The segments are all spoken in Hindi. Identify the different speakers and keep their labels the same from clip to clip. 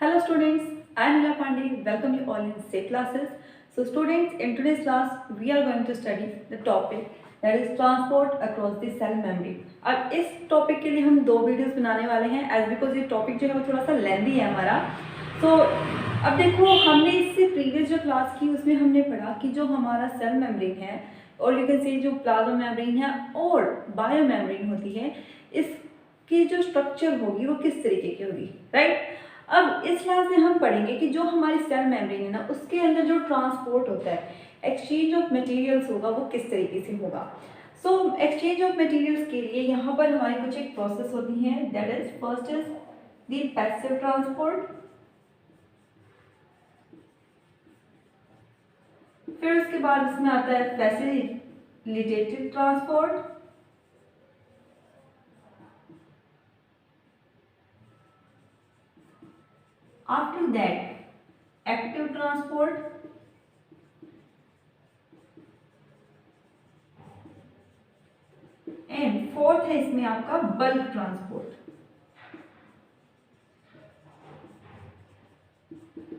Speaker 1: Hello students, I am Nila Pandey. Welcome you all in SAY classes. So students, in today's class, we are going to study the topic that is transport across the cell membrane. अब इस टॉपिक के लिए हम दो वीडियोस बनाने वाले हैं एज बिकॉज ये टॉपिक जो है वो थोड़ा सा लेंदी है हमारा. तो अब देखो हमने इससे प्रीवियस जो क्लास की उसमें हमने पढ़ा कि जो हमारा सेल मेम्ब्रेन है और यू कैन से जो प्लाज्मा मेम्ब्रेन है और बायो मेम्ब्रेन होती है, इसकी जो स्ट्रक्चर होगी वो किस तरीके की होगी, राइट. अब इस क्लास में हम पढ़ेंगे कि जो हमारी सेल मेम्ब्रेन है ना, उसके अंदर जो ट्रांसपोर्ट होता है, एक्सचेंज ऑफ मटेरियल्स होगा, वो किस तरीके से होगा. सो एक्सचेंज ऑफ मटेरियल्स के लिए यहाँ पर हमारी कुछ एक प्रोसेस होती है, that is first is the passive transport, फिर उसके बाद इसमें आता है facilitated transport, after that active transport, and fourth है इसमें आपका बल्क ट्रांसपोर्ट.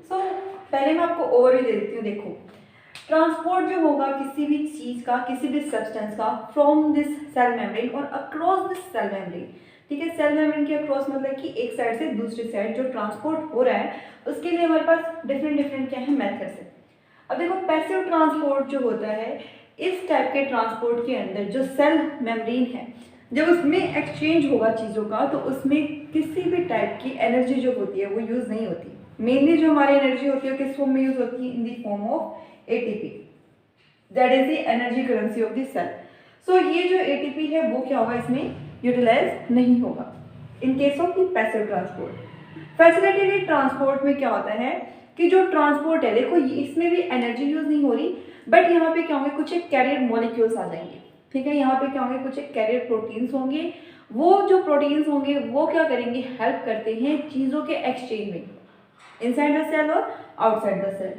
Speaker 1: सो पहले मैं आपको ओवरव्यू दे देती हूँ. देखो, ट्रांसपोर्ट जो होगा किसी भी चीज का, किसी भी सब्सटेंस का, फ्रॉम दिस सेल मेम्ब्रेन और अक्रॉस दिस सेल मेम्ब्रेन. ठीक है, सेल मेम्ब्रेन के अक्रॉस मतलब कि एक साइड से दूसरी साइड जो ट्रांसपोर्ट हो रहा है, उसके लिए हमारे पास डिफरेंट क्या है मेथड्स है. अब देखो, पैसिव ट्रांसपोर्ट जो होता है, इस टाइप के ट्रांसपोर्ट के अंदर जो सेल मेम्ब्रेन है, जब उसमें एक्सचेंज होगा चीज़ों का, तो उसमें किसी भी टाइप की एनर्जी जो होती है वो यूज़ नहीं होती. मेनली जो हमारी एनर्जी होती है किस फॉर्म में यूज होती है, in the form of ATP, that is the energy currency of the cell. So ये जो एटीपी है वो क्या होगा, इसमें यूटिलाइज नहीं होगा in case of the passive transport. Facilitated transport में क्या होता है कि जो ट्रांसपोर्ट है, देखो इसमें भी एनर्जी यूज नहीं हो रही, बट यहाँ पे क्या होंगे, कुछ एक कैरियर मॉलिक्यूल्स आ जाएंगे. ठीक है, यहाँ पे क्या होंगे, कुछ एक कैरियर प्रोटीन्स होंगे. वो जो प्रोटीन्स होंगे वो क्या करेंगे, हेल्प करते हैं चीज़ों के एक्सचेंज में इनसाइड द सेल और outside the cell.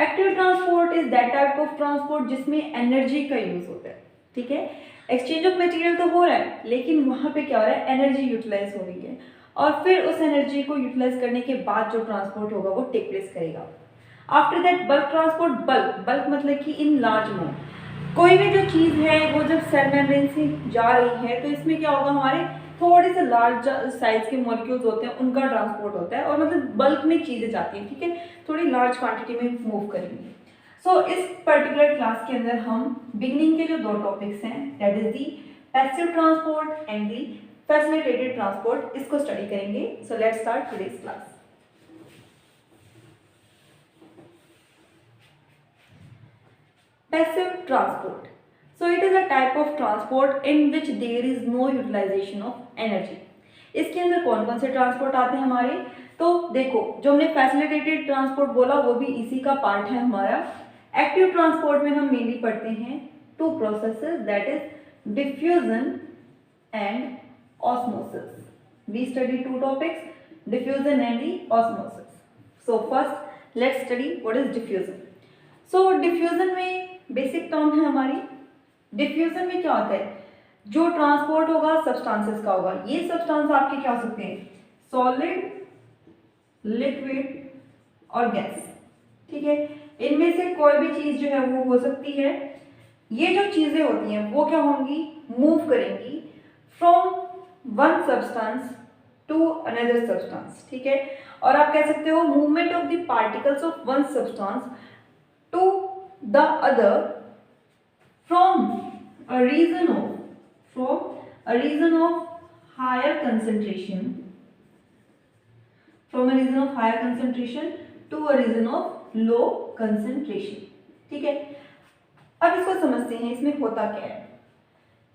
Speaker 1: Active transport is that type of transport जिसमें एनर्जी का यूज होता है. ठीक है, एक्सचेंज ऑफ मटेरियल तो हो रहा है, लेकिन वहाँ पे क्या हो रहा है, एनर्जी यूटिलाइज हो रही है, और फिर उस एनर्जी को यूटिलाइज करने के बाद जो ट्रांसपोर्ट होगा वो टेक प्लेस करेगा. After that bulk transport. Bulk मतलब कि इन लार्ज अमाउंट, कोई भी जो चीज़ है वो जब सेल मेम्ब्रेन से जा रही है तो इसमें क्या होगा, हमारे थोड़े से लार्ज साइज के मॉलिक्यूल्स होते हैं, उनका ट्रांसपोर्ट होता है, और मतलब बल्क में चीज़ें जाती हैं. ठीक है, थोड़ी लार्ज क्वांटिटी में मूव करेंगे. सो इस पर्टिकुलर क्लास के अंदर हम बिगनिंग के जो दो टॉपिक्स हैं, that is the passive transport and the facilitated transport, इसको स्टडी करेंगे. So let's start today's class. Passive transport. So it is a type of transport in which there is no utilization of energy. इसके अंदर कौन कौन से ट्रांसपोर्ट आते हैं हमारे, तो देखो जो हमने फैसिलिटेटेड ट्रांसपोर्ट बोला वो भी इसी का पार्ट है हमारा. एक्टिव ट्रांसपोर्ट में हम मेनली पढ़ते हैं two processes, that is diffusion and osmosis. We study two topics, diffusion and the osmosis. So first let's study what is diffusion. So diffusion में बेसिक टर्म है हमारी. डिफ्यूजन में क्या होता है, जो ट्रांसपोर्ट होगा सब्सटेंसेस का होगा. ये सब्सटेंस आपके क्या हो सकते हैं, सॉलिड, लिक्विड और गैस. ठीक है, इनमें से कोई भी चीज जो है वो हो सकती है. ये जो चीजें होती हैं वो क्या होंगी, मूव करेंगी from one substance to another substance. ठीक है, और आप कह सकते हो movement of the particles of one substance to the other from a region of higher concentration to a region of low concentration. ठीक है, अब इसको समझते हैं इसमें होता क्या है.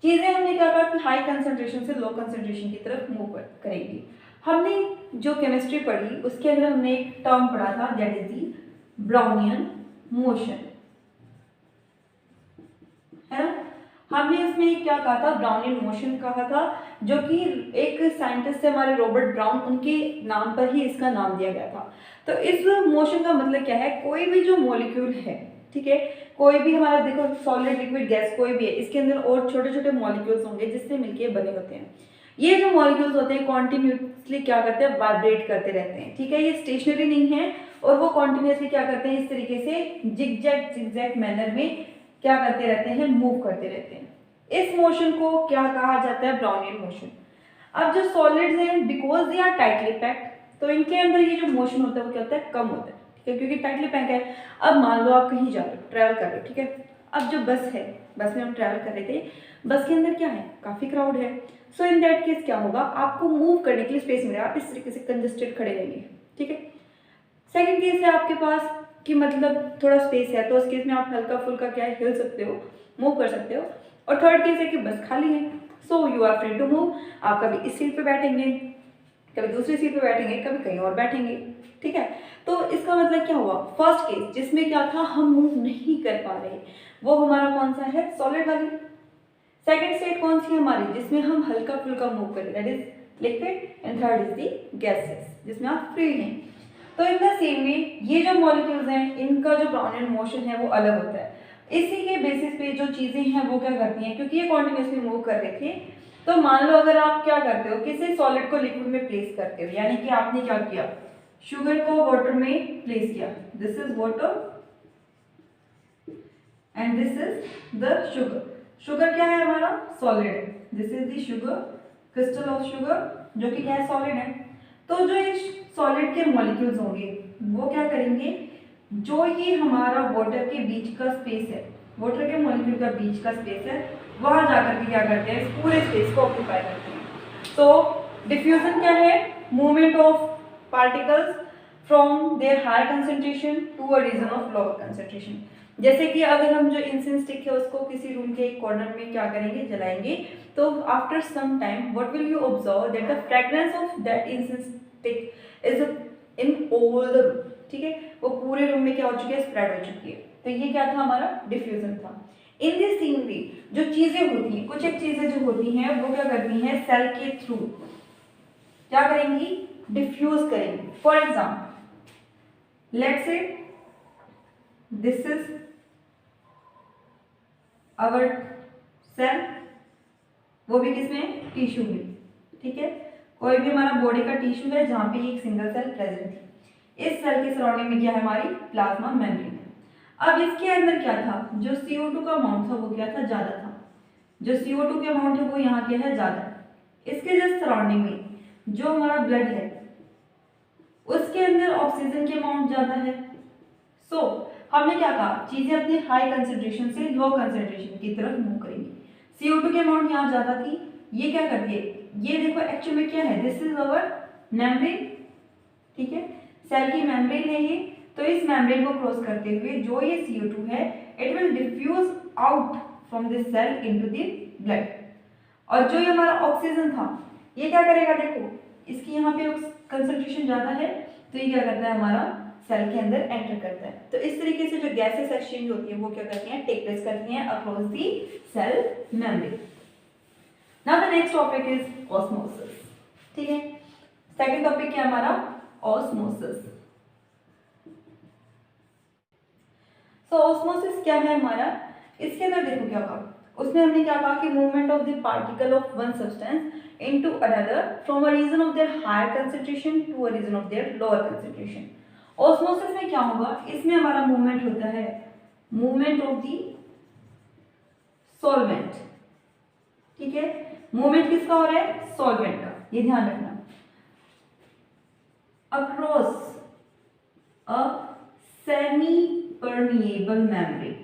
Speaker 1: चीजें हमने क्या कहा कि हाई कंसंट्रेशन से लो कंसंट्रेशन की तरफ मूव करेंगी. हमने जो केमिस्ट्री पढ़ी उसके अंदर हमने एक टर्म पढ़ा था, that is the Brownian motion, है ना. हमने इसमें क्या कहा था, ब्राउनियन मोशन कहा था, जो कि एक साइंटिस्ट है हमारे रॉबर्ट ब्राउन, उनके नाम पर ही इसका नाम दिया गया था. तो इस मोशन का मतलब क्या है, कोई भी जो मॉलिक्यूल है, ठीक है, कोई भी हमारा देखो सॉलिड, लिक्विड, गैस कोई भी है, इसके अंदर और छोटे छोटे मॉलिक्यूल्स होंगे जिससे मिलके बने होते हैं. ये जो मॉलिक्यूल्स होते हैं कॉन्टिन्यूसली क्या करते हैं, वाइब्रेट करते रहते हैं, ठीक है। ये स्टेशनरी नहीं है और वो कॉन्टिन्यूसली क्या करते हैं, इस तरीके से जिगजैग मैनर में क्या करते रहते हैं, मूव करते रहते हैं। इस मोशन को क्या कहा जाता है, ब्राउनियन मोशन। अब जो सॉलिड्स हैं because they are tightly packed, तो इनके अंदर ये जो मोशन होता है वो क्या होता है, कम होता है, ठीक है, क्योंकि टाइटली पैक है। अब मान लो आप कहीं जा रहे हो, ट्रैवल कर रहे हो, ठीक है। अब जो बस है, बस में हम ट्रैवल कर रहे थे, बस के अंदर क्या है, काफ़ी क्राउड है। सो इन दैट केस क्या होगा, आपको मूव करने के लिए स्पेस मिलेगा, आप इस तरीके से कंजस्टेड खड़े रहेंगे, ठीक है। सेकेंड केस है आपके पास कि मतलब थोड़ा स्पेस है, तो उस केस में आप हल्का फुल्का क्या है, हिल सकते हो, मूव कर सकते हो। और थर्ड केस है कि बस खाली है, so you are free to move. आप कभी इस सीट पे बैठेंगे, कभी दूसरी सीट पे बैठेंगे, कभी कहीं और बैठेंगे, ठीक है। तो इसका मतलब क्या हुआ, फर्स्ट केस जिसमें क्या था, हम मूव नहीं कर पा रहे, वो हमारा कौन सा है, सॉलिड वाली। सेकेंड स्टेट कौन सी है हमारी, जिसमें हम हल्का फुल्का मूव करें, that is liquid, and third is the gases, जिसमें आप फ्री हैं। तो इन द सेम वे ये जो मॉलिक्यूल्स हैं, इनका जो ब्राउनियन मोशन है वो अलग होता है। इसी के बेसिस पे जो चीज़ें हैं वो क्या करती हैं, क्योंकि ये कॉन्टिन्यूसली मूव कर रहे थे, तो मान लो अगर आप क्या करते हो, किसी सॉलिड को लिक्विड में प्लेस करते हो, यानी कि आपने क्या किया, शुगर को वाटर में प्लेस किया, this is water and this is the sugar. Sugar क्या है हमारा, सॉलिड है, this is the sugar, crystal of sugar, जो कि क्या है, सॉलिड है। तो जो इस सॉलिड के मॉलिक्यूल्स होंगे वो क्या करेंगे, जो ये हमारा वाटर के बीच का स्पेस है, वाटर के मॉलिक्यूल का बीच का स्पेस है, वहां जाकर के क्या करते हैं, इस पूरे स्पेस को ऑक्यूपाई करते हैं। तो डिफ्यूजन क्या है, movement of particles from their higher concentration to a region of lower concentration. जैसे कि अगर हम जो इंसेंस स्टिक है उसको किसी रूम के एक कॉर्नर में क्या करेंगे, जलाएंगे, तो after some time what will you observe that the fragrance of that incense stick is in all the room, ठीक है, वो पूरे रूम में क्या हो चुकी है, स्प्रेड हो चुकी है। तो ये क्या था, हमारा डिफ्यूजन था। इन दिस सेम वे जो चीजें होती हैं, कुछ एक चीजें जो होती हैं वो क्या करती हैं, सेल के थ्रू क्या करेंगी, डिफ्यूज करेंगी। For example let's say this is our cell, वो भी किसमें, टिश्यू में, ठीक है। कोई भी हमारा बॉडी का टिश्यू है जहाँ पे एक सिंगल सेल प्रेजेंट है, इस सेल के सराउंडिंग में क्या है, हमारी प्लाज्मा मेम्ब्रेन है। अब इसके अंदर क्या था, जो CO2 का अमाउंट था वो क्या था, ज़्यादा था। जो CO2 के अमाउंट है वो यहाँ क्या है, ज़्यादा। इसके जस्ट सराउंडिंग में जो हमारा ब्लड है उसके अंदर ऑक्सीजन के अमाउंट ज़्यादा है। सो हमने क्या कहा, चीज़ें अपने हाई कंसेंट्रेशन से लो कंसेंट्रेशन की तरफ मूव करेंगी। CO2 के अमाउंट यहाँ ज़्यादा थी, ये क्या करती है, ये देखो एक्चुअल में क्या है, दिस इज अवर मेम्ब्रेन, ठीक है, सेल की मेम्ब्रेन है ये। तो इस मेम्ब्रेन को क्रॉस करते हुए जो ये CO2 है, it will diffuse out from this cell into the blood. और जो ये हमारा ऑक्सीजन था ये क्या करेगा, देखो इसकी यहाँ पे कंसंट्रेशन ज़्यादा है, तो ये क्या करता है, हमारा सेल के अंदर एंटर करता है। तो इस तरीके से जो गैसेस एक्सचेंज होती है वो क्या करती हैं, टेक प्लेस करती हैं across the cell membrane. Now the next topic is osmosis, ठीक है। सेकंड टॉपिक क्या है हमारा, ऑस्मोसिस। सो ऑस्मोसिस क्या है हमारा, इसके अंदर देखो क्या कहा, उसमें हमने क्या कहा कि movement of the particle of one substance into another from a region of their higher concentration to a region of their lower concentration. Osmosis में क्या होगा, इसमें हमारा मूवमेंट होता है, मूवमेंट ऑफ द सॉल्वेंट, ठीक है। मूवमेंट किसका हो रहा है, सॉल्वेंट का, ये ध्यान रखना, across a semi permeable membrane,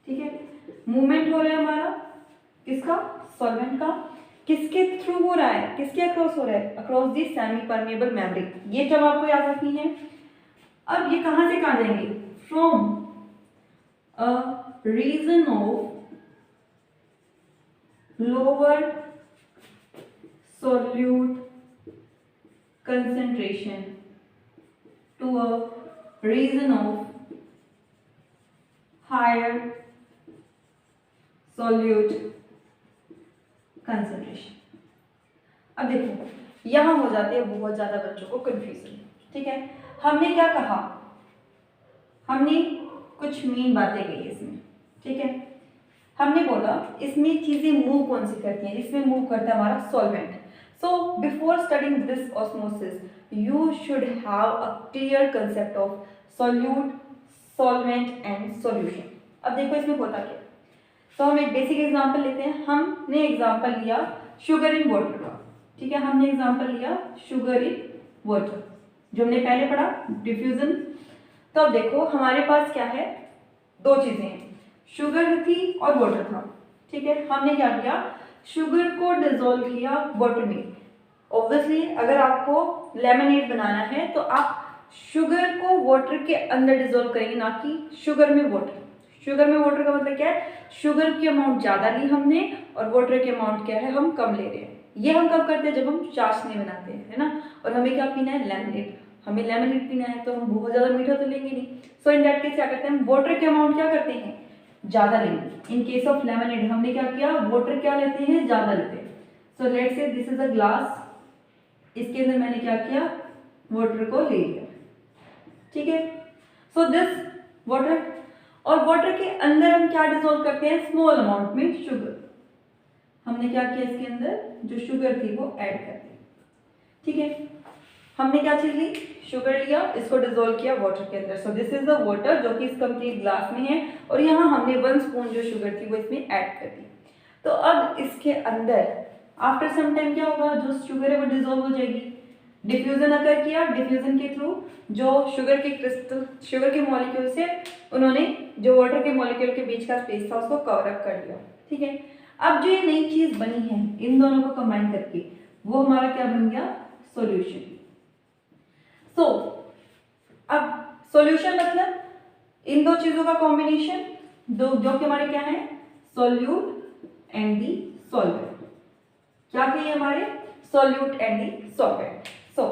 Speaker 1: ठीक है। मूवमेंट हो रहा है हमारा किसका, सॉल्वेंट का, किसके थ्रू हो रहा है, किसके अक्रॉस हो रहा है, across the semi permeable membrane. ये टर्म आपको याद रखनी है। अब ये कहां से कहां जाएंगे, from a region of lower solute concentration to a region of higher solute concentration। अब देखो यहां हो जाती है बहुत ज्यादा बच्चों को कंफ्यूजन, ठीक है। हमने क्या कहा, हमने कुछ मेन बातें कही इसमें, ठीक है। हमने बोला इसमें चीजें मूव कौन सी करती हैं, इसमें मूव करता है हमारा solvent. So before studying this osmosis you should have a clear concept of solute, solvent and solution. अब देखो इसमें होता क्या। तो हम एक बेसिक एग्जांपल लेते हैं। हमने एग्जांपल लिया शुगर इन वाटर का, ठीक है, हमने एग्जांपल लिया शुगर इन वाटर जो हमने पहले पढ़ा डिफ्यूजन। तो अब देखो हमारे पास क्या है, दो चीजें हैं, शुगर थी और वाटर था, ठीक है। हमने क्या किया, शुगर को डिसॉल्व किया वाटर में। ऑब्वियसली अगर आपको लेमनेड बनाना है तो आप शुगर को वाटर के अंदर डिसॉल्व करेंगे, ना कि शुगर में वाटर। शुगर में वाटर का मतलब क्या है, शुगर की अमाउंट ज़्यादा ली हमने और वाटर की अमाउंट क्या है, हम कम ले रहे हैं। ये हम कब करते हैं, जब हम चाशनी बनाते हैं, है ना। और हमें क्या पीना है, लेमनेड। हमें लेमनेड पीना है तो हम बहुत ज़्यादा मीठा तो लेंगे नहीं। सो इन दैट केस क्या करते हैं, वाटर की अमाउंट क्या करते हैं, ज़्यादा लेंगे। इन केस ऑफ लेमनेड हमने क्या किया, वाटर क्या लेते हैं, ज़्यादा लेते हैं। सो let's say this is a glass, इसके अंदर मैंने क्या किया, वाटर को ले लिया, ठीक है। सो दिस वाटर, और वाटर के अंदर हम क्या डिसॉल्व करते हैं, स्मॉल अमाउंट में शुगर। हमने क्या किया, इसके अंदर जो शुगर थी वो ऐड कर दी, ठीक है। हमने क्या चीज ली, शुगर लिया, इसको डिसॉल्व किया वाटर के अंदर। So this is the water जो कि इस कंप्लीट ग्लास में है, और यहाँ हमने 1 स्पून जो शुगर थी वो इसमें ऐड कर दी। तो अब इसके अंदर आफ्टर सम टाइम क्या होगा, जो शुगर है वो डिसॉल्व हो जाएगी। डिफ्यूजन अगर किया, डिफ्यूजन के थ्रू जो शुगर के क्रिस्टल, शुगर के मॉलिक्यूल से उन्होंने जो वाटर के मॉलिक्यूल के बीच का स्पेस था उसको कवर अप कर लिया, ठीक है। अब जो ये नई चीज बनी है इन दोनों को कंबाइन करके, वो हमारा क्या बन गया, सॉल्यूशन। सो अब सॉल्यूशन मतलब इन दो चीजों का कॉम्बिनेशन, दो जो कि हमारे क्या है, सॉल्यूट एंड दी सॉल्वेंट। क्या कहिए हमारे, solute and the solvent. So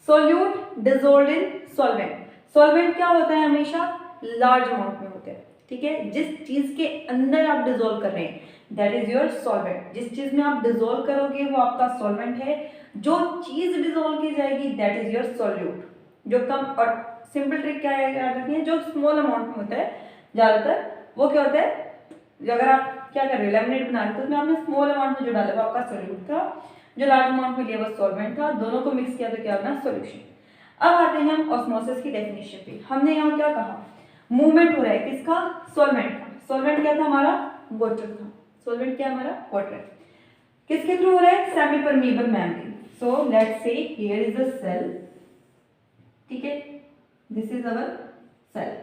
Speaker 1: solute dissolved in solvent. Solvent क्या होता है, हमेशा लार्ज अमाउंट में होता है, ठीक है। जिस चीज के अंदर आप डिसॉल्व कर रहे हैं दैट इज योर सॉल्वेंट। जिस चीज में आप डिसॉल्व करोगे वो आपका सॉल्वेंट है। जो चीज डिसॉल्व की जाएगी दैट इज योर सॉल्यूट। जो कम, और सिंपल ट्रिक क्या है याद रखनी है, जो स्मॉल अमाउंट में होता है ज्यादातर वो क्या होता है, अगर आप क्या कर रहे हो, लेमनेड बना रहे हो तो उसमें आपने स्मॉल अमाउंट में जो डाला वो आपका सॉल्यूट था, जो लार्ज अमाउंट में लिया वो सॉल्वेंट था, दोनों को मिक्स किया तो क्या बना, सॉल्यूशन। अब आते हैं हम ऑस्मोसिस की डेफिनेशन पे। हमने यहाँ क्या कहा, मूवमेंट हो रहा है किसका, सॉल्वेंट का। सॉल्वेंट क्या था हमारा, वाटर था। सॉल्वेंट क्या हमारा, वाटर। किसके थ्रू हो रहा है, semi permeable membrane. So let's say here is a cell, ठीक है, दिस इज अवर सेल।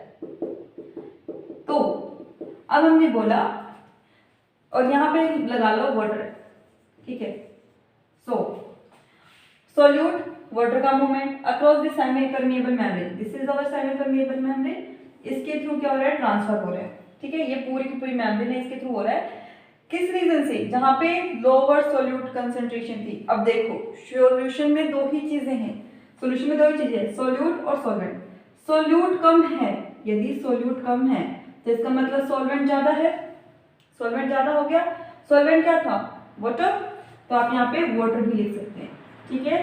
Speaker 1: तो अब हमने बोला, और यहाँ पे लगा लो वाटर, ठीक है। सो सॉल्यूट, वाटर का movement across the semi permeable membrane, this is our semi permeable membrane. इसके थ्रू क्या हो रहा है, ट्रांसफर हो रहा है, ठीक है। ये पूरी की पूरी मेम्ब्रेन है, इसके थ्रू हो रहा है। किस रीजन से, जहां पे लोअर सॉल्यूट कंसंट्रेशन थी। अब देखो सॉल्यूशन में दो ही चीजें हैं, सॉल्यूशन में दो ही चीजें हैं, सॉल्यूट और सॉल्वेंट। सॉल्यूट कम है, यदि सॉल्यूट कम है तो इसका मतलब सॉल्वेंट ज्यादा है। सॉल्वेंट ज्यादा हो गया, सॉल्वेंट क्या था, वाटर, तो आप यहाँ पे वाटर भी लिख सकते हैं, ठीक है।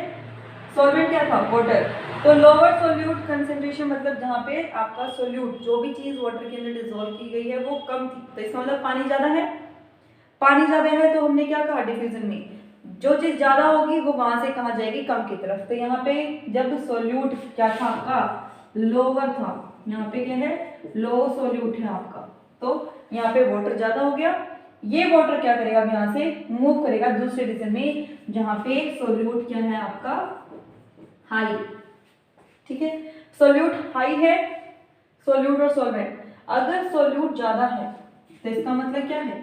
Speaker 1: सॉल्वेंट क्या था, वाटर। तो लोअर सॉल्यूट कंसंट्रेशन मतलब जहाँ पे आपका सॉल्यूट, जो भी चीज वाटर के अंदर डिसॉल्व की गई है वो कम थी, तो इसका मतलब पानी ज्यादा है। पानी ज्यादा है तो हमने क्या कहा, डिफ्यूजन में जो चीज ज्यादा होगी वो वहां से कहाँ जाएगी, कम की तरफ। तो यहाँ पे जब सॉल्यूट क्या था आपका, लोअर था, यहाँ पे क्या है, लो सॉल्यूट है आपका, तो यहाँ पे वाटर ज्यादा हो गया। ये वाटर क्या करेगा, अब यहाँ से मूव करेगा दूसरे रीजन में जहाँ पे सॉल्यूट क्या है आपका, हाई, ठीक है। सॉल्यूट हाई है, सॉल्यूट और सॉल्वेंट। अगर सॉल्यूट ज्यादा है तो इसका मतलब क्या है,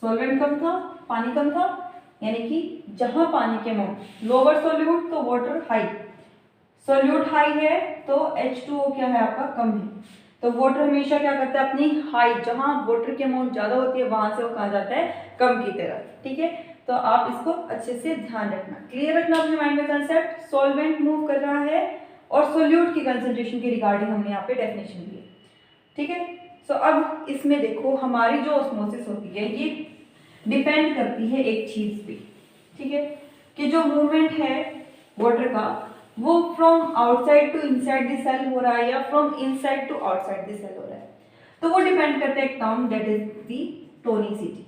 Speaker 1: सॉल्वेंट कम था, पानी कम था, यानी कि जहां पानी के अमाउंट लोअर सॉल्यूट तो वाटर हाई, सॉल्यूट हाई है तो H2O क्या है आपका, कम है। तो वाटर हमेशा क्या करता है, अपनी हाई, जहां वाटर की अमाउंट ज्यादा होती है वहां से वो कहा जाता है कम की तरफ, ठीक है। तो आप इसको अच्छे से ध्यान रखना, क्लियर रखना अपने माइंड में कंसेप्ट। सॉल्वेंट मूव कर रहा है और सॉल्यूट की कंसंट्रेशन के रिगार्डिंग हमने यहाँ पे डेफिनेशन दी, ठीक है। सो अब इसमें देखो हमारी जो ऑस्मोसिस होती है ये डिपेंड करती है एक चीज पे, ठीक है, कि जो मूवमेंट है वाटर का वो from outside to inside the cell हो रहा है या from inside to outside the cell हो रहा है। तो वो डिपेंड करता है एक term that is the tonicity.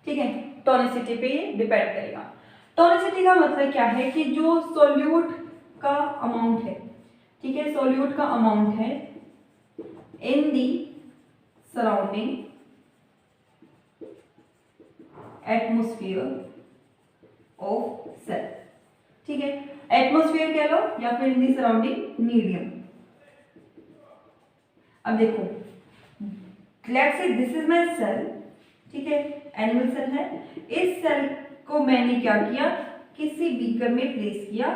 Speaker 1: ठीक है, टोनिसिटी पे डिपेंड करेगा। टोनिसिटी का मतलब क्या है कि जो सोल्यूट का अमाउंट है, ठीक है, सोल्यूट का अमाउंट है in the surrounding atmosphere of cell. ठीक है, एटमोस्फियर कह लो या फिर इन दी सराउंडिंग मीडियम। अब देखो, let's say this is my cell, ठीक है, एनिमल सेल है। इस सेल को मैंने क्या किया, किसी बीकर में प्लेस किया।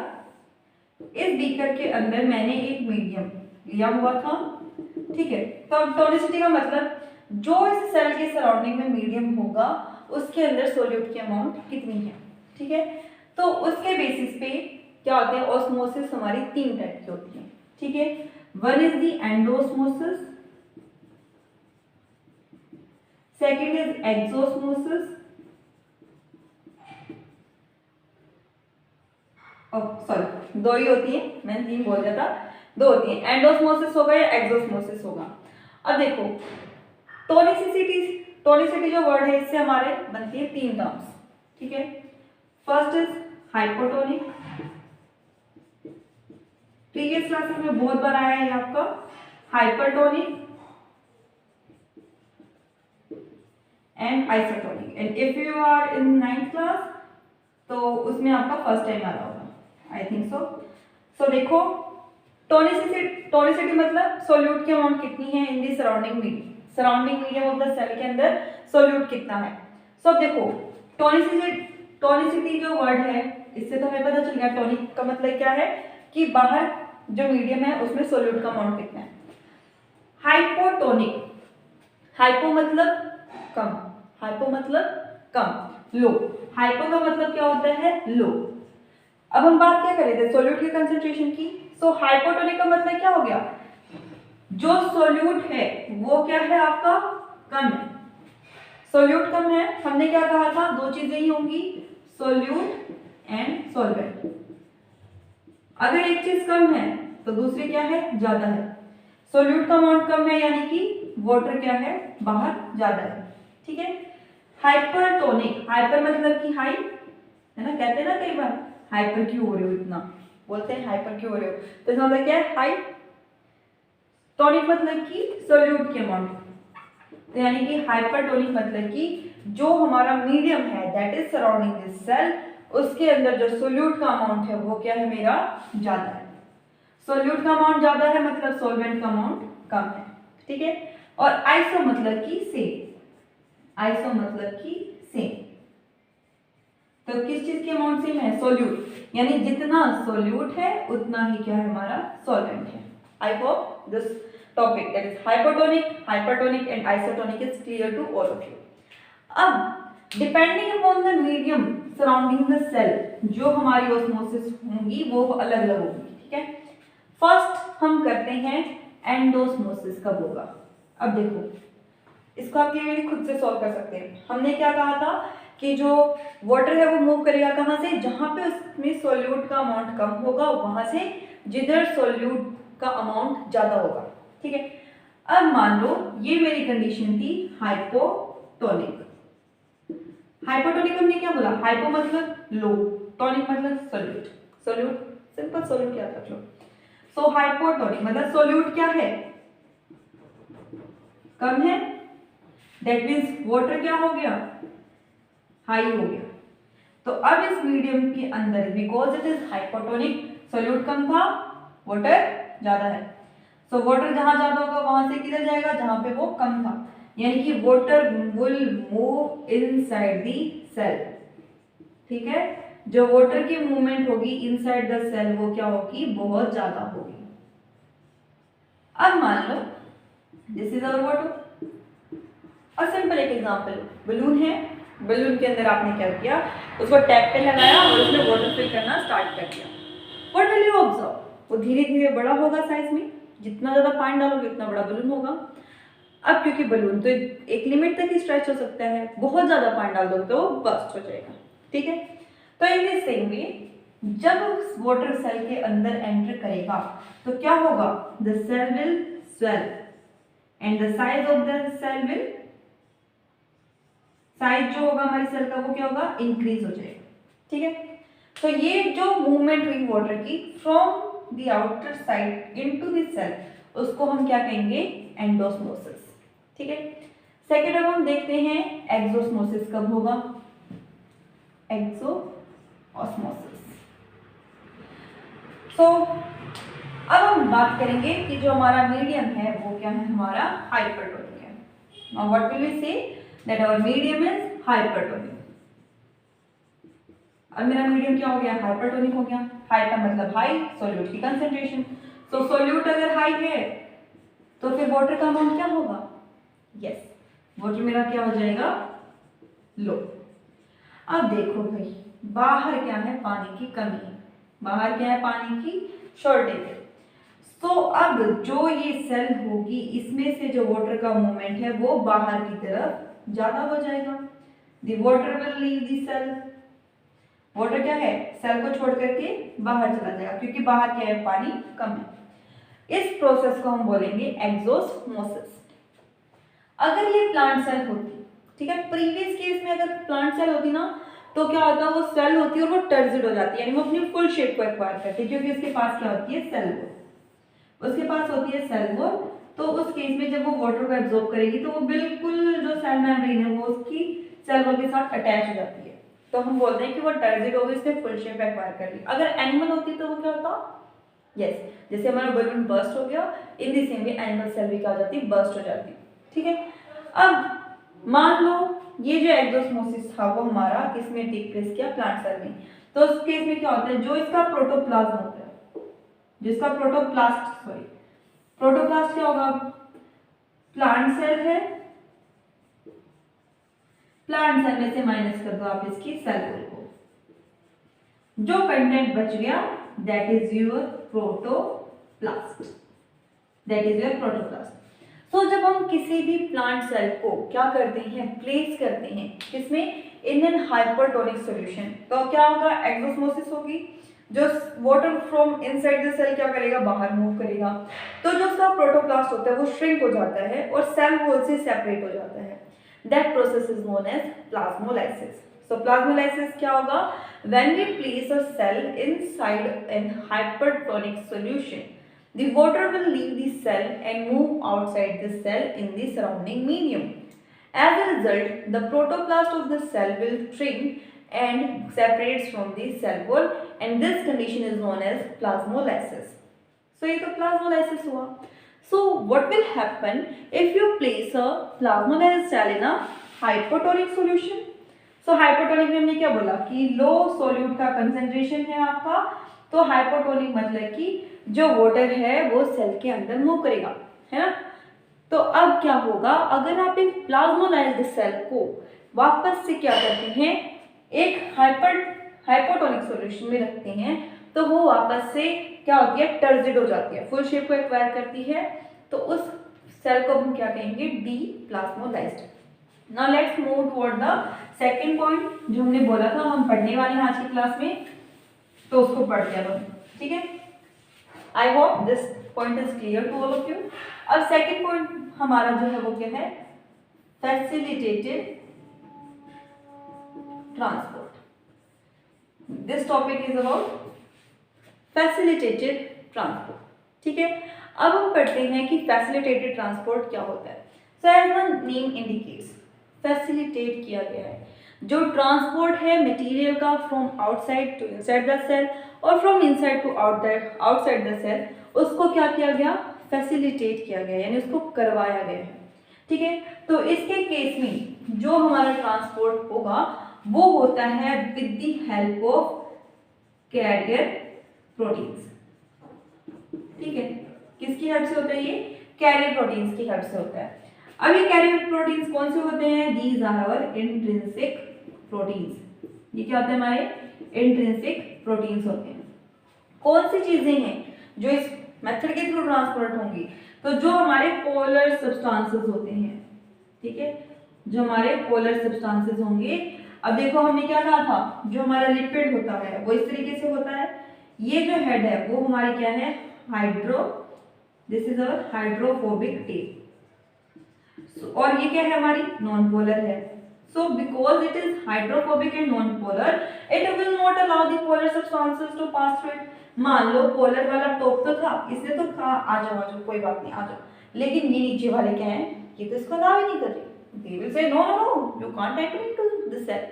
Speaker 1: इस बीकर के अंदर मैंने एक मीडियम लिया हुआ था। ठीक है, तो टोनिसिटी का मतलब जो इस सेल के सराउंडिंग में मीडियम होगा उसके अंदर सोल्यूट की अमाउंट कितनी है। ठीक है, तो उसके बेसिस पे क्या होते हैं, ऑस्मोसिस हमारी 3 टाइप की होती है। ठीक है, one is the endosmosis, second is exosmosis, sorry 2 ही होती है, मैंने 3 बोल दिया था, 2 होती है, एंडोस्मोसिस होगा या एक्सोस्मोसिस होगा। अब देखो, टोनिसिटी जो वर्ड है इससे हमारे बनती है 3 टर्म्स। ठीक है, first is hypotonic, previous classes में बहुत बार आया है आपका, hypertonic and isotonic. And if you are in 9th class तो उसमें आपका फर्स्ट टाइम आ रहा होगा, आई थिंक सो। देखो, टोनिसिटी मतलब सोल्यूट की अमाउंट कितनी है in the surrounding medium of the cell के अंदर सोल्यूट कितना है। सो देखो, टोनिसिटी जो वर्ड है इससे तो हमें पता चल गया टोनिक का मतलब क्या है कि बाहर जो मीडियम है उसमें सोल्यूट का अमाउंट कितना है। हाइपोटोनिक, हाइपो मतलब कम, हाइपो मतलब कम, लो, हाइपो का मतलब क्या होता है, लो। अब हम बात क्या कर रहे थे, सोल्यूट की कंसंट्रेशन की। सो हाइपोटोनिक का मतलब क्या हो गया, जो सोल्यूट है वो क्या है आपका, कम है। सोल्यूट कम है, हमने क्या कहा था, 2 चीजें ही होंगी, सोल्यूट एंड सॉल्वेंट। अगर एक चीज कम है तो दूसरी क्या है, ज्यादा है। सोल्यूट का अमाउंट कम है यानी कि वाटर क्या है, बाहर ज्यादा है। ठीक है, हाइपरटोनिक, हाइपर मतलब कि हाई है ना, कहते हैं ना कई बार हाइपर क्यों हो रहे हो, इतना बोलते हैं हाइपर क्यों हो रहे हो, तो इसका मतलब क्या है, हाई। टोनिक मतलब कि सोल्यूट की अमाउंट, तो यानी कि हाइपरटोनिक मतलब कि जो हमारा मीडियम है that is surrounding this cell, उसके अंदर जो सोल्यूट का अमाउंट है वो क्या है, मेरा ज्यादा है। सोल्यूट का अमाउंट ज्यादा है मतलब सोल्वेंट का अमाउंट कम है। ठीक है, और आइसो मतलब कि सेम, आइसो मतलब कि सेम, तो किस चीज की अमाउंट सेम है, सोल्यूट, यानी जितना सोल्यूट है उतना ही क्या है हमारा सॉल्वेंट है। I hope this topic that is hypertonic and isotonic is clear to all of you. अब depending upon the medium surrounding the cell, जो हमारी ऑस्मोसिस होंगी वो अलग अलग होंगी। ठीक है, फर्स्ट हम करते हैं एंडोस्मोसिस कब होगा। अब देखो, इसको आप क्लियरली खुद से सॉल्व कर सकते हैं। हमने क्या कहा था कि जो वाटर है वो मूव करेगा कहाँ से, जहां पे उसमें सोल्यूट का अमाउंट कम होगा वहां से जिधर सोल्यूट का अमाउंट ज्यादा होगा। ठीक है, अब मान लो ये मेरी कंडीशन थी हाइपोटोनिक। हाइपोटोनिक हमने क्या बोला, हाइपो मतलब लो, टोनिक मतलब सोल्यूट, सोल्यूट सिंपल सोल्यूट क्या था। सो हाइपोटोनिक मतलब सोल्यूट क्या है, कम है, दैट मीन्स वाटर क्या हो गया, हाई हो गया। तो अब इस मीडियम के अंदर because it is hypotonic, solute कम था, वाटर ज्यादा है। सो वाटर जहां ज्यादा होगा वहां से किधर जाएगा, जहां पे वो कम था, यानी कि water will move inside the cell. ठीक है, जो वाटर की मूवमेंट होगी इनसाइड द सेल वो क्या होगी, बहुत ज्यादा होगी। अब मान लो दिस इज आवर वाटर, और सिंपल एक एग्जांपल, बलून है, बलून के अंदर आपने क्या किया, उसको टैप पे लगाया और उसमें वाटर फिल करना स्टार्ट कर दिया। व्हाट विल यू ऑब्जर्व, वो धीरे धीरे बड़ा होगा साइज में, जितना ज्यादा पानी डालोगे उतना बड़ा बलून होगा। अब क्योंकि बलून तो एक लिमिट तक ही स्ट्रेच हो सकता है, बहुत ज्यादा पानी डाल दोगे तो बस्ट हो जाएगा। ठीक है, तो इन दिस सेम वे जब वाटर सेल के अंदर एंटर करेगा तो क्या होगा, the cell will swell, and the size of the cell will, size जो होगा हमारी सेल का वो क्या होगा, इंक्रीज हो जाएगा। ठीक है, तो ये जो मूवमेंट हुई वाटर की from the outer side into the cell, उसको हम क्या कहेंगे, एंडोस्मोसिस। ठीक है, सेकेंड अब हम देखते हैं एक्सोस्मोसिस कब होगा, एक्सोस्मोसिस। सो अब हम बात करेंगे कि जो हमारा मीडियम है वो क्या है, हमारा हाइपरटोनिक है। Now what will we say, that our medium is hypertonic. अब मेरा मीडियम क्या हो गया, हाइपरटोनिक हो गया। हाई का मतलब हाई, सोल्यूट की कंसेंट्रेशन। तो सोल्यूट अगर हाई है तो फिर वाटर का अमाउंट क्या होगा, यस, वाटर मेरा क्या हो जाएगा, लो। अब देखो भाई, बाहर क्या है, पानी की कमी है, बाहर क्या है, पानी की शॉर्टेज है। तो अब जो ये सेल होगी इसमें से जो वाटर का मूवमेंट है वो बाहर की तरफ ज्यादा हो जाएगा। The water will leave the cell, water क्या है, सेल को छोड़ करके बाहर चला जाएगा, क्योंकि बाहर क्या है, पानी कम है। इस प्रोसेस को हम बोलेंगे एक्सोस्मोसिस। अगर ये प्लांट सेल होती, ठीक है, प्रीवियस केस में अगर प्लांट सेल होती ना, तो क्या होता है, वो सेल होती है और वो टर्जिड हो जाती है, यानी वो अपनी फुल शेप को एक्वायर करती है, क्योंकि उसके पास क्या होती है, सेल वॉल, उसके पास होती है सेल वॉल। तो उस केस में जब वो वाटर को एब्जॉर्ब करेगी तो वो बिल्कुल जो सेल मेम्ब्रेन है वो उसकी सेल वॉल के साथ अटैच हो जाती है। तो हम बोलते हैं कि वो टर्जिड हो गई, इसने फुल शेप एक्वायर कर ली। अगर एनिमल होती तो वो क्या होता, यस, जैसे हमारा बलून बर्स्ट हो गया, in the same way animal cell भी क्या हो जाती, बर्स्ट हो जाती। ठीक है, अब मान लो ये जो एक्सोस्मोसिस था वो हमारा किसमें टेक प्लेस किया, प्लांट सेल में। तो उस केस में क्या होता है, जो इसका प्रोटोप्लाज्म होता है, जिसका प्रोटोप्लास्ट, सॉरी प्रोटोप्लास्ट क्या होगा, प्लांट सेल है, प्लांट सेल में से माइनस कर दो आप इसकी सेल वॉल को, जो कंटेंट बच गया that is your protoplast, that is your protoplast. तो जब हम किसी भी प्लांट सेल को क्या करते हैं, प्लेस करते हैं किसमें, इन एन हाइपरटोनिक सॉल्यूशन, तो क्या होगा, एक्सोस्मोसिस होगी। जो water from inside the cell क्या करेगा, बाहर मूव करेगा। तो जो उसका प्रोटोप्लास्ट होता है वो श्रिंक हो जाता है और सेल वॉल से सेपरेट हो जाता है। That process is known as plasmolysis. So plasmolysis क्या होगा, when we place a cell inside an hypertonic solution, the water will leave the cell and move outside the cell in the surrounding medium. As a result, the protoplast of the cell will shrink and separates from the cell wall, and this condition is known as plasmolysis. So ये तो plasmolysis हुआ. So what will happen if you place a plasmolyzed cell in a hypotonic solution? So hypotonic में हमने क्या बोला कि लो सोल्यूट का कंसेंट्रेशन है आपका, तो हाइपोटोनिक मतलब कि जो वाटर है वो सेल के अंदर मूव करेगा, है ना। तो अब क्या होगा, अगर आप एक प्लाज्मोलाइज्ड सेल को वापस से क्या करते हैं, एक हाइपोटोनिक सॉल्यूशन में रखते हैं, तो वो वापस से क्या होती है, टर्जिड हो जाती है, फुल शेप को एक्वायर करती है। तो उस सेल को हम क्या कहेंगे, D plasmolysed. Now let's move toward the second point, जो हमने बोला था हम पढ़ने वाले हैं आज की क्लास में, तो उसको पढ़ लिया हम, ठीक है। I hope this point is clear to all of you. अब सेकंड पॉइंट हमारा जो है वो क्या है, facilitated transport. This topic is about facilitated transport, ठीक है। अब हम पढ़ते हैं कि फैसिलिटेटेड ट्रांसपोर्ट क्या होता है। So as the name indicates, facilitate किया गया है जो ट्रांसपोर्ट है मटेरियल का from outside to inside the cell और from inside to outside the cell, उसको क्या किया गया, फैसिलिटेट किया गया, यानी उसको करवाया गया है, ठीक है। तो इसके केस में जो हमारा ट्रांसपोर्ट होगा वो होता है with the help of carrier proteins, ठीक है। किसकी हेल्प से होता है ये, कैरियर प्रोटीन्स की हेल्प से होता है। अब ये कैरियर प्रोटीन्स कौन से होते हैं, these are our intrinsic proteins. ये क्या होते हैं, हमारे इंट्रिंसिक प्रोटीन्स होते हैं। कौन सी चीजें हैं जो इस मेथड के थ्रू ट्रांसपोर्ट होंगी, तो जो हमारे पोलर सब्सटेंसेस होते हैं, ठीक है, जो हमारे पोलर सब्सटेंसेस होंगे। अब देखो हमने क्या कहा था, जो हमारा लिपिड होता है वो इस तरीके से होता है। ये जो हेड है वो हमारी क्या है, hydro, this is our hydrophobic tape, और ये क्या है हमारी नॉन पोलर है। So because it is hydrophobic and non polar it will not allow the polar substances to pass through it. मान लो पोलर वाला टॉप तो था, इसने तो कहा आ जाओ कोई बात नहीं आ जाओ, लेकिन ये नीचे वाले क्या है, ये तो इसको अलाउ ही नहीं कर रहे, they will say no no no you can't enter into this cell.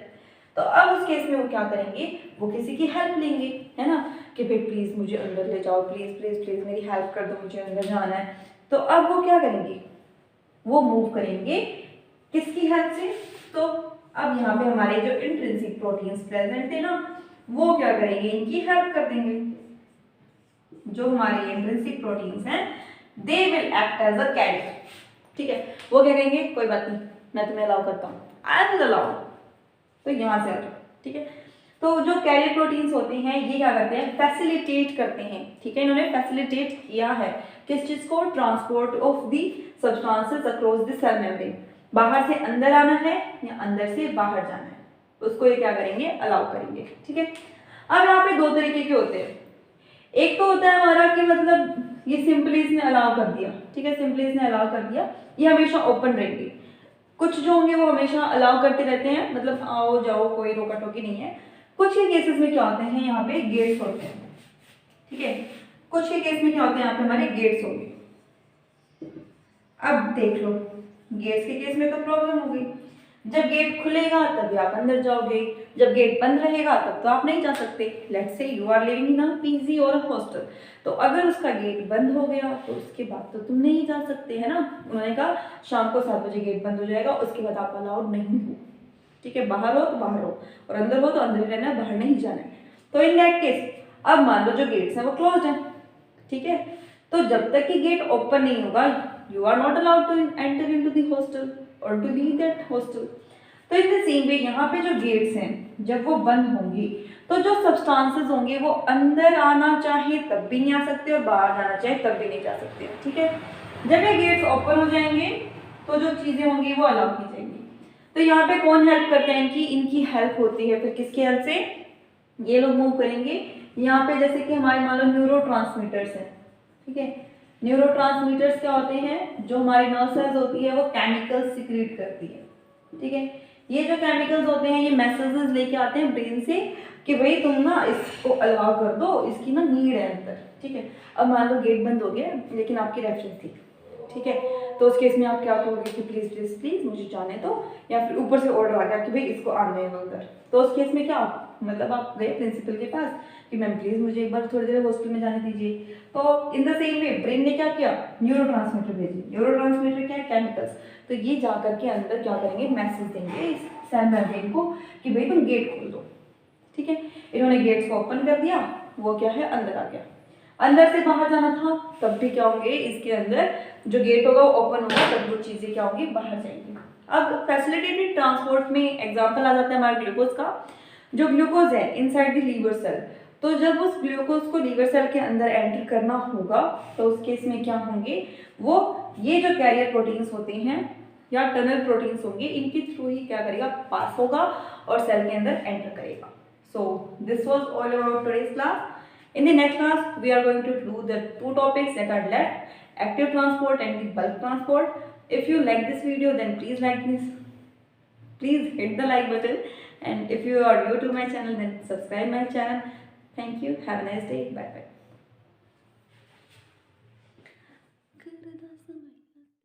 Speaker 1: तो अब उस केस में वो क्या करेंगे, वो किसी की हेल्प लेंगे, है ना, कि भाई प्लीज मुझे अंदर ले जाओ, प्लीज प्लीज प्लीज मेरी हेल्प कर दो, मुझे अंदर जाना है। तो अब वो क्या करेंगे, वो मूव करेंगे किसकी हेल्प से। तो अब यहाँ पे हमारे जो इंट्रिंसिक प्रोटीन्स प्रेजेंट है ना, वो क्या करेंगे, इनकी हेल्प कर देंगे। जो हमारे इंट्रिंसिक प्रोटीन्स हैं they will act as a carrier. ठीक है, वो क्या कहेंगे, कोई बात नहीं मैं तुम्हें अलाउ करता हूँ, आई विल अलाउ, तो यहाँ से आ जाओ। ठीक है, तो जो कैरियर प्रोटीन्स होते हैं ये क्या करते हैं, फैसिलिटेट करते हैं। ठीक है, इन्होंने फैसिलिटेट किया है किस चीज को, transport of the substances across the cell membrane. बाहर से अंदर आना है या अंदर से बाहर जाना है, उसको ये क्या करेंगे, अलाउ करेंगे। ठीक है, अब यहाँ पे दो तरीके के होते हैं। एक तो होता है हमारा कि मतलब ये सिंपली इसने अलाउ कर दिया, ठीक है, सिंपली इसने अलाउ कर दिया, ये हमेशा ओपन रहेंगे। कुछ जो होंगे वो हमेशा अलाउ करते रहते हैं, मतलब आओ जाओ कोई रोका टोकी नहीं है। कुछ के केसेस में क्या होते हैं, यहाँ पे गेट्स होते हैं। ठीक है, कुछ के केस में क्या होते हैं, यहाँ पे हमारे गेट्स होंगे। अब देख लो, गेट्स के केस में तो प्रॉब्लम होगी, जब गेट खुलेगा तभी आप अंदर जाओगे, जब गेट बंद रहेगा तब तो आप नहीं जा सकते। Let's say you are living in a PG और हॉस्टल, तो अगर उसका गेट बंद हो गया तो उसके बाद तो तुम नहीं जा सकते, है ना। उन्होंने कहा शाम को 7 बजे गेट बंद हो जाएगा, उसके बाद आप अलाउड नहीं हो। ठीक है, बाहर हो तो बाहर हो और अंदर हो तो अंदर ही रहना है, बाहर नहीं जाना है। तो इन दैट केस अब मान लो जो गेट्स हैं वो क्लोज हैं। ठीक है, तो जब तक कि गेट ओपन नहीं होगा you are not allowed to enter into the hostel और टू लीव दैट हॉस्टल। तो इन द सेम वे यहाँ पे जो गेट्स हैं जब वो बंद होंगी तो जो सब्सटेंसेस होंगे वो अंदर आना चाहे तब भी नहीं आ सकते और बाहर जाना चाहे तब भी नहीं जा सकते। ठीक है, जब ये गेट्स ओपन हो जाएंगे तो जो चीजें होंगी वो अलाउ की जाएंगी। तो यहाँ पे कौन हेल्प करते हैं, इनकी इनकी हेल्प होती है। फिर किसकी हेल्प से, ये लोग मूव करेंगे यहाँ पे, जैसे कि हमारे मान लो न्यूरोट्रांसमीटर्स हैं। ठीक है, न्यूरोट्रांसमीटर्स क्या होते हैं, जो हमारी नर्व सेल्स होती है वो केमिकल्स सिक्रीट करती है। ठीक है, ये जो केमिकल्स होते हैं ये मैसेजेस लेके आते हैं ब्रेन से कि भाई तुम ना इसको अलाउ कर दो, इसकी ना नीड है अंदर। ठीक है, अब मान लो गेट बंद हो गया लेकिन आपकी रेफरेंस थी। ठीक है, तो उस केस में आप क्या कहोगे कि प्लीज प्लीज प्लीज मुझे जाने दो, या फिर ऊपर से ऑर्डर आ गया कि भाई इसको आने दो अंदर। तो उस केस में क्या, मतलब आप गए प्रिंसिपल के पास कि मैम प्लीज मुझे एक बार थोड़ी देर हॉस्टल में जाने दीजिए। तो in the same way brain ने क्या किया, न्यूरोट्रांसमीटर भेजे। न्यूरोट्रांसमीटर क्या है, केमिकल्स। तो ये जा करके अंदर क्या करेंगे, मैसेज देंगे इस सेल मेम्ब्रेन को कि भाई तुम गेट खोल दो। ठीक है, इन्होंने गेट्स को ओपन कर दिया, वो क्या है अंदर आ गया। अंदर से बाहर जाना था तब भी क्या होंगे, इसके अंदर जो गेट होगा वो ओपन होगा तब वो चीजें क्या होंगी, बाहर जाएंगी। अब फैसिलिटेटेड ट्रांसपोर्ट में एग्जांपल आ जाता है हमारे ग्लूकोज का। जो ग्लूकोज है इनसाइड द लीवर सेल, तो जब उस ग्लूकोज को लीवर सेल के अंदर एंटर करना होगा तो उस केस में क्या होंगे, वो ये जो कैरियर प्रोटीन्स होते हैं या टनल प्रोटीन्स होंगे, इनके थ्रू ही क्या करेगा, पास होगा और सेल के अंदर एंटर करेगा। So this was all about today's class. In the next class, we are going to do the two topics that are left, active transport and the bulk transport. If you like this video, then please like this. Please hit the like button. And if you are new to my channel, then subscribe my channel. Thank you. Have a nice day. Bye bye.